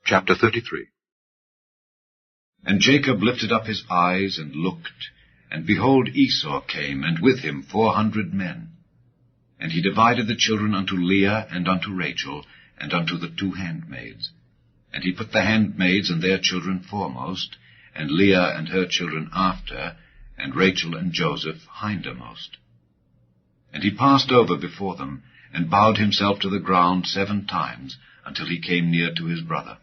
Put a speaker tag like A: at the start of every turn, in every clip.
A: Chapter 33.
B: And Jacob lifted up his eyes and looked, and behold, Esau came, and with him 400 men. And he divided the children unto Leah and unto Rachel, and unto the 2 handmaids. And he put the handmaids and their children foremost, and Leah and her children after, and Rachel and Joseph hindermost. And he passed over before them, and bowed himself to the ground 7 times, until he came near to his brother.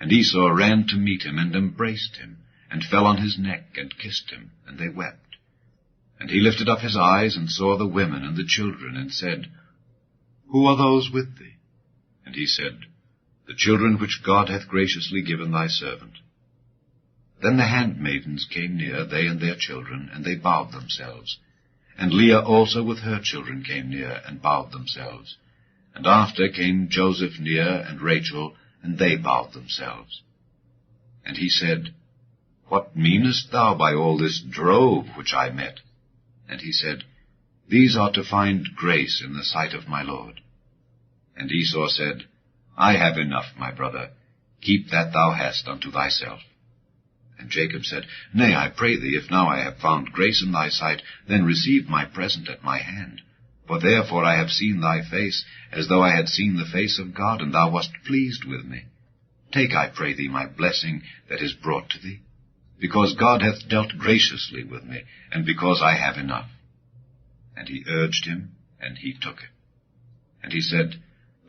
B: And Esau ran to meet him, and embraced him, and fell on his neck, and kissed him, and they wept. And he lifted up his eyes, and saw the women and the children, and said, Who are those with thee? And he said, The children which God hath graciously given thy servant. Then the handmaidens came near, they and their children, and they bowed themselves. And Leah also with her children came near, and bowed themselves. And after came Joseph near, and Rachel, and they bowed themselves. And he said, What meanest thou by all this drove which I met? And he said, These are to find grace in the sight of my Lord. And Esau said, I have enough, my brother. Keep that thou hast unto thyself. And Jacob said, Nay, I pray thee, if now I have found grace in thy sight, then receive my present at my hand. For therefore I have seen thy face, as though I had seen the face of God, and thou wast pleased with me. Take, I pray thee, my blessing that is brought to thee, because God hath dealt graciously with me, and because I have enough. And he urged him, and he took it. And he said,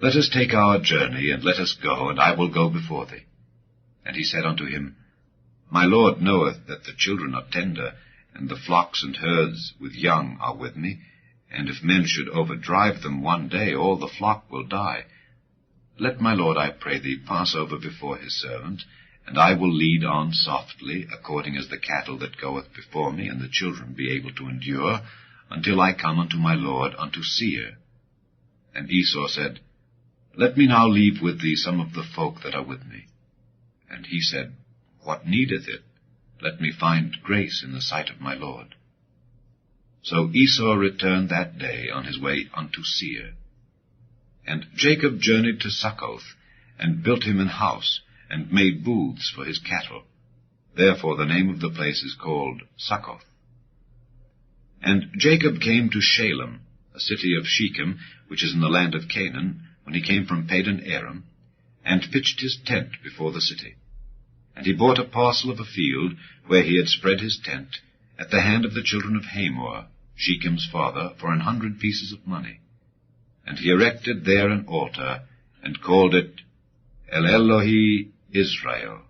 B: Let us take our journey, and let us go, and I will go before thee. And he said unto him, My Lord knoweth that the children are tender, and the flocks and herds with young are with me, and if men should overdrive them one day, all the flock will die. Let my Lord, I pray thee, pass over before his servant, and I will lead on softly, according as the cattle that goeth before me, and the children be able to endure, until I come unto my Lord, unto Seir. And Esau said, Let me now leave with thee some of the folk that are with me. And he said, What needeth it? Let me find grace in the sight of my Lord. So Esau returned that day on his way unto Seir. And Jacob journeyed to Succoth, and built him an house, and made booths for his cattle. Therefore the name of the place is called Succoth. And Jacob came to Shalem, a city of Shechem, which is in the land of Canaan, when he came from Padan Aram, and pitched his tent before the city. And he bought a parcel of a field, where he had spread his tent, at the hand of the children of Hamor, Shechem's father, for 100 pieces of money. And he erected there an altar, and called it El Elohe Israel.